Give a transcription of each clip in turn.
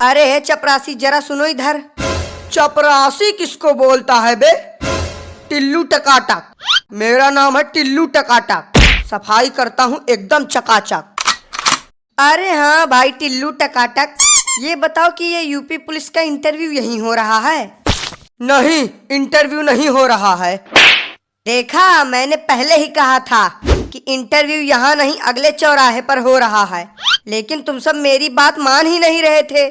अरे चपरासी जरा सुनो इधर। चपरासी किसको बोलता है बे? टिल्लू टकाटक। मेरा नाम है टिल्लू टकाटक। सफाई करता हूँ एकदम चकाचक। अरे हाँ भाई टिल्लू टकाटक, ये बताओ कि ये यूपी पुलिस का इंटरव्यू यहीं हो रहा है? नहीं, इंटरव्यू नहीं हो रहा है। देखा, मैंने पहले ही कहा था कि इंटरव्यू यहाँ नहीं अगले चौराहे पर हो रहा है, लेकिन तुम सब मेरी बात मान ही नहीं रहे थे।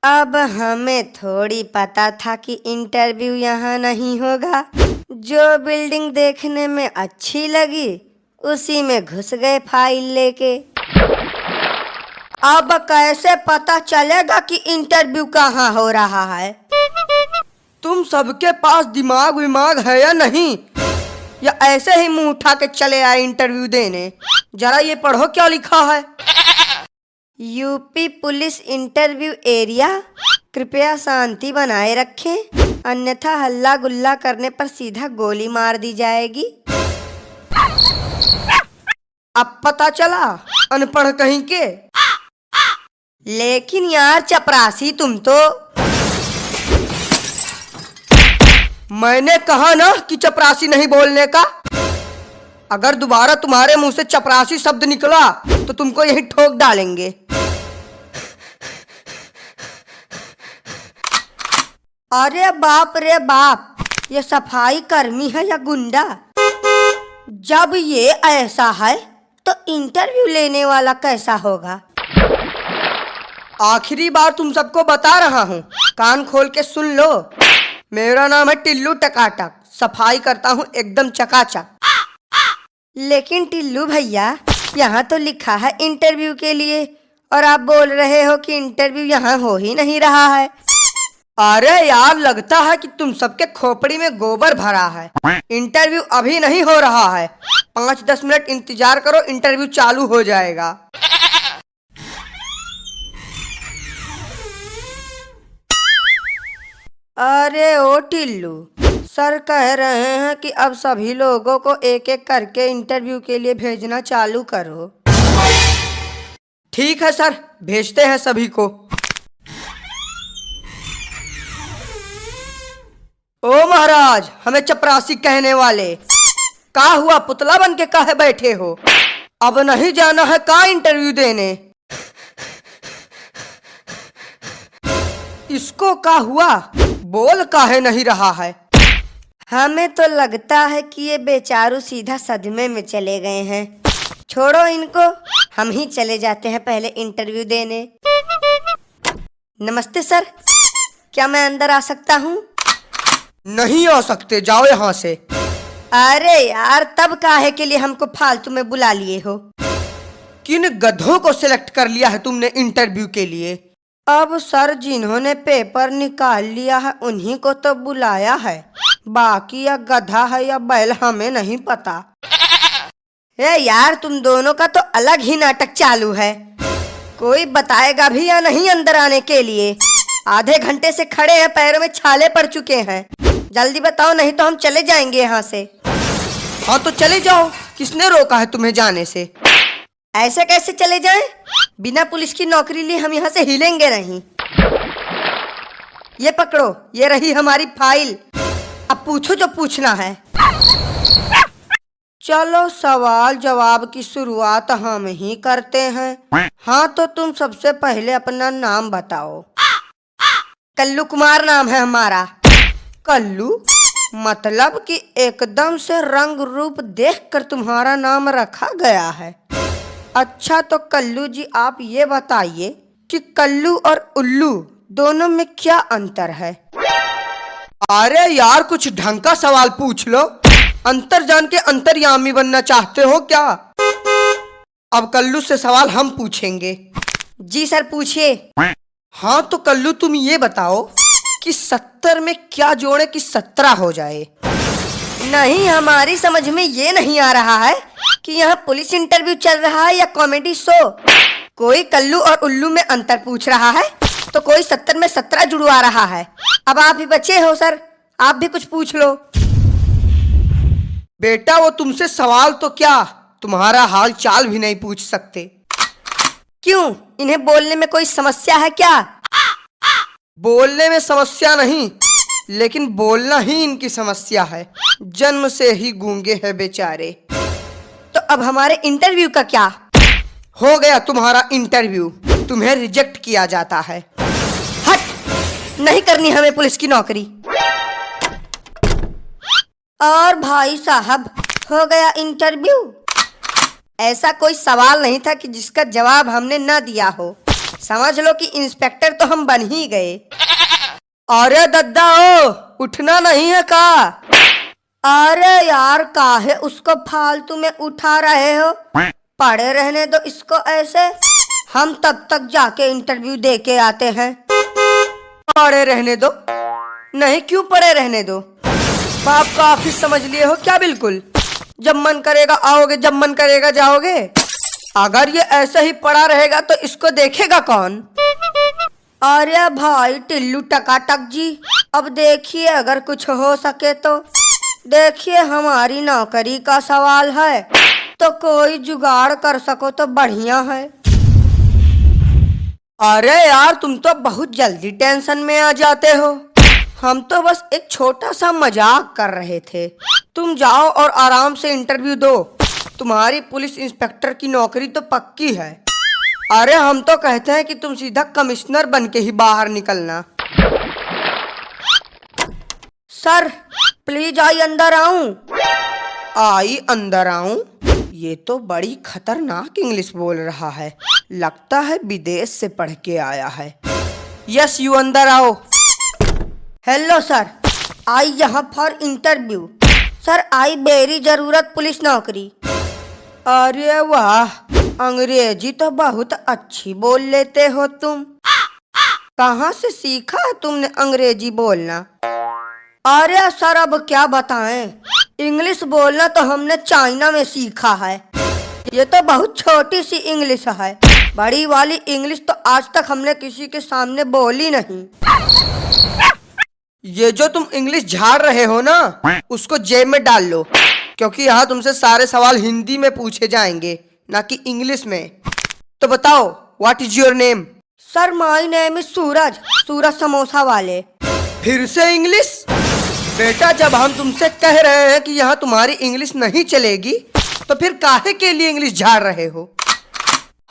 अब हमें थोड़ी पता था कि इंटरव्यू यहाँ नहीं होगा। जो बिल्डिंग देखने में अच्छी लगी उसी में घुस गए फाइल लेके। अब कैसे पता चलेगा कि इंटरव्यू कहाँ हो रहा है? तुम सबके पास दिमाग विमाग है या नहीं, या ऐसे ही मुंह उठा के चले आए इंटरव्यू देने? जरा ये पढ़ो क्या लिखा है। यूपी पुलिस इंटरव्यू एरिया, कृपया शांति बनाए रखें, अन्यथा हल्ला गुल्ला करने पर सीधा गोली मार दी जाएगी। अब पता चला, अनपढ़ कहीं के। लेकिन यार चपरासी तुम तो। मैंने कहा ना कि चपरासी नहीं बोलने का। अगर दोबारा तुम्हारे मुंह से चपरासी शब्द निकला तो तुमको यही ठोक डालेंगे। अरे बाप रे बाप, ये सफाई कर्मी है या गुंडा? जब ये ऐसा है तो इंटरव्यू लेने वाला कैसा होगा? आखिरी बार तुम सबको बता रहा हूँ, कान खोल के सुन लो। मेरा नाम है टिल्लू टकाटक, सफाई करता हूँ एकदम चकाचक। लेकिन टिल्लू भैया, यहाँ तो लिखा है इंटरव्यू के लिए, और आप बोल रहे हो कि इंटरव्यू यहाँ हो ही नहीं रहा है। अरे यार, लगता है कि तुम सबके खोपड़ी में गोबर भरा है। इंटरव्यू अभी नहीं हो रहा है, 5-10 मिनट इंतजार करो, इंटरव्यू चालू हो जाएगा। अरे ओ टिल्लू, सर कह रहे हैं कि अब सभी लोगों को एक एक करके इंटरव्यू के लिए भेजना चालू करो। ठीक है सर, भेजते हैं सभी को। ओ महाराज, हमें चपरासी कहने वाले, का हुआ? पुतला बन के काहे बैठे हो? अब नहीं जाना है का इंटरव्यू देने? इसको का हुआ? बोल काहे नहीं रहा है? हमें तो लगता है कि ये बेचारू सीधा सदमे में चले गए हैं। छोड़ो इनको, हम ही चले जाते हैं पहले इंटरव्यू देने। नमस्ते सर, क्या मैं अंदर आ सकता हूँ? नहीं आ सकते, जाओ यहाँ से। अरे यार, तब काहे के लिए हमको फालतू में बुला लिए हो? किन गधों को सिलेक्ट कर लिया है तुमने इंटरव्यू के लिए? अब सर, जिन्होंने पेपर निकाल लिया है उन्हीं को तो बुलाया है, बाकी या गधा है या बैल हमें नहीं पता। ए यार, तुम दोनों का तो अलग ही नाटक चालू है। कोई बताएगा भी या नहीं अंदर आने के लिए? आधे घंटे से खड़े हैं, पैरों में छाले पड़ चुके हैं। जल्दी बताओ, नहीं तो हम चले जाएंगे यहाँ से। हाँ तो चले जाओ, किसने रोका है तुम्हें जाने से? ऐसे कैसे चले जाएं? बिना पुलिस की नौकरी लिए हम यहाँ से हिलेंगे नहीं। ये पकड़ो, ये रही हमारी फाइल, अब पूछो जो पूछना है। चलो सवाल जवाब की शुरुआत हम ही करते हैं। हाँ तो तुम सबसे पहले अपना नाम बताओ। कल्लू कुमार नाम है हमारा। कल्लू मतलब कि एकदम से रंग रूप देखकर तुम्हारा नाम रखा गया है। अच्छा तो कल्लू जी, आप ये बताइए कि कल्लू और उल्लू दोनों में क्या अंतर है? अरे यार, कुछ ढंग का सवाल पूछ लो। अंतर जान के अंतर्यामी बनना चाहते हो क्या? अब कल्लू से सवाल हम पूछेंगे। जी सर, पूछिए। हाँ तो कल्लू, तुम ये बताओ कि 70 में क्या जोड़े कि 17 हो जाए? नहीं, हमारी समझ में ये नहीं आ रहा है कि यहाँ पुलिस इंटरव्यू चल रहा है या कॉमेडी शो। कोई कल्लू और उल्लू में अंतर पूछ रहा है तो कोई 70 में 17 जुड़वा रहा है। अब आप ही बचे हो सर, आप भी कुछ पूछ लो। बेटा, वो तुमसे सवाल तो क्या, तुम्हारा हाल चाल भी नहीं पूछ सकते। क्यों, इन्हें बोलने में कोई समस्या है क्या? बोलने में समस्या नहीं, लेकिन बोलना ही इनकी समस्या है। जन्म से ही गूंगे हैं बेचारे। तो अब हमारे इंटरव्यू का क्या? हो गया तुम्हारा इंटरव्यू, तुम्हें रिजेक्ट किया जाता है। हट, नहीं करनी हमें पुलिस की नौकरी। और भाई साहब, हो गया इंटरव्यू। ऐसा कोई सवाल नहीं था कि जिसका जवाब हमने न दिया हो। समझ लो कि इंस्पेक्टर तो हम बन ही गए। अरे दद्दा ओ, उठना नहीं है का? अरे यार, काहे उसको फालतू में उठा रहे हो? पड़े रहने दो इसको ऐसे, हम तब तक जाके इंटरव्यू दे के आते हैं। पड़े रहने दो? नहीं, क्यों पड़े रहने दो? बाप का ऑफिस समझ लिए हो क्या? बिल्कुल, जब मन करेगा आओगे, जब मन करेगा जाओगे। अगर ये ऐसा ही पड़ा रहेगा तो इसको देखेगा कौन? अरे भाई टिल्लू टकाटक जी, अब देखिए अगर कुछ हो सके तो। देखिए, हमारी नौकरी का सवाल है, तो कोई जुगाड़ कर सको तो बढ़िया है। अरे यार, तुम तो बहुत जल्दी टेंशन में आ जाते हो। हम तो बस एक छोटा सा मजाक कर रहे थे। तुम जाओ और आराम से इंटरव्यू दो। तुम्हारी पुलिस इंस्पेक्टर की नौकरी तो पक्की है। अरे हम तो कहते हैं कि तुम सीधा कमिश्नर बन के ही बाहर निकलना। सर प्लीज आई अंदर आऊं? आई अंदर आऊं? ये तो बड़ी खतरनाक इंग्लिश बोल रहा है। लगता है विदेश से पढ़ के आया है। यस, यू अंदर आओ। हेलो सर, आई यहाँ for interview. Sir I very जरूरत पुलिस नौकरी। अरे वाह, अंग्रेजी तो बहुत अच्छी बोल लेते हो तुम। कहाँ से सीखा है तुमने अंग्रेजी बोलना? अरे सर, अब क्या बताएं, इंग्लिश बोलना तो हमने चाइना में सीखा है। ये तो बहुत छोटी सी इंग्लिश है, बड़ी वाली इंग्लिश तो आज तक हमने किसी के सामने बोली नहीं। ये जो तुम इंग्लिश झाड़ रहे हो ना, उसको जेब में डाल लो, क्योंकि यहाँ तुमसे सारे सवाल हिंदी में पूछे जाएंगे, ना कि इंग्लिश में। तो बताओ, what is your name? Sir my name is Suraj, Suraj samosa वाले। फिर से इंग्लिश? बेटा, जब हम तुमसे कह रहे हैं कि यहाँ तुम्हारी इंग्लिश नहीं चलेगी, तो फिर काहे के लिए इंग्लिश झाड़ रहे हो?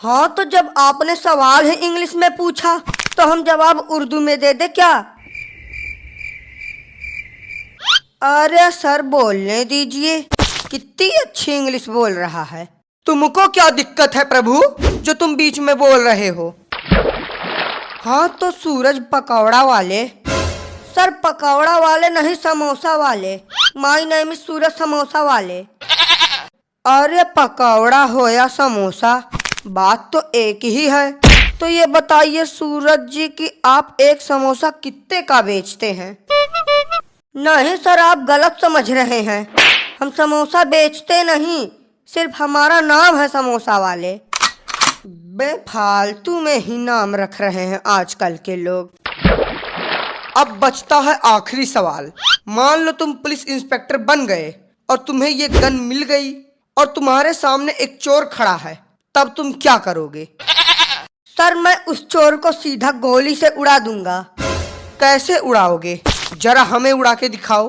हाँ, तो जब आपने सवाल ही इंग्लिश में पूछा तो हम जवाब उर्दू में दे दे क्या? अरे सर बोलने दीजिए, कितनी अच्छी इंग्लिश बोल रहा है। तुमको क्या दिक्कत है प्रभु, जो तुम बीच में बोल रहे हो? हाँ तो सूरज पकौड़ा वाले। सर पकौड़ा वाले नहीं, समोसा वाले। माय नेम इज सूरज समोसा वाले। अरे पकौड़ा हो या समोसा, बात तो एक ही है। तो ये बताइए सूरज जी कि आप एक समोसा कितने का बेचते हैं? नहीं सर, आप गलत समझ रहे हैं। हम समोसा बेचते नहीं, सिर्फ हमारा नाम है समोसा वाले। बेफालतू में ही नाम रख रहे हैं आजकल के लोग। अब बचता है आखिरी सवाल। मान लो तुम पुलिस इंस्पेक्टर बन गए और तुम्हें ये गन मिल गई और तुम्हारे सामने एक चोर खड़ा है, तब तुम क्या करोगे? सर मैं उस चोर को सीधा गोली से उड़ा दूंगा। कैसे उड़ाओगे? जरा हमें उड़ा के दिखाओ।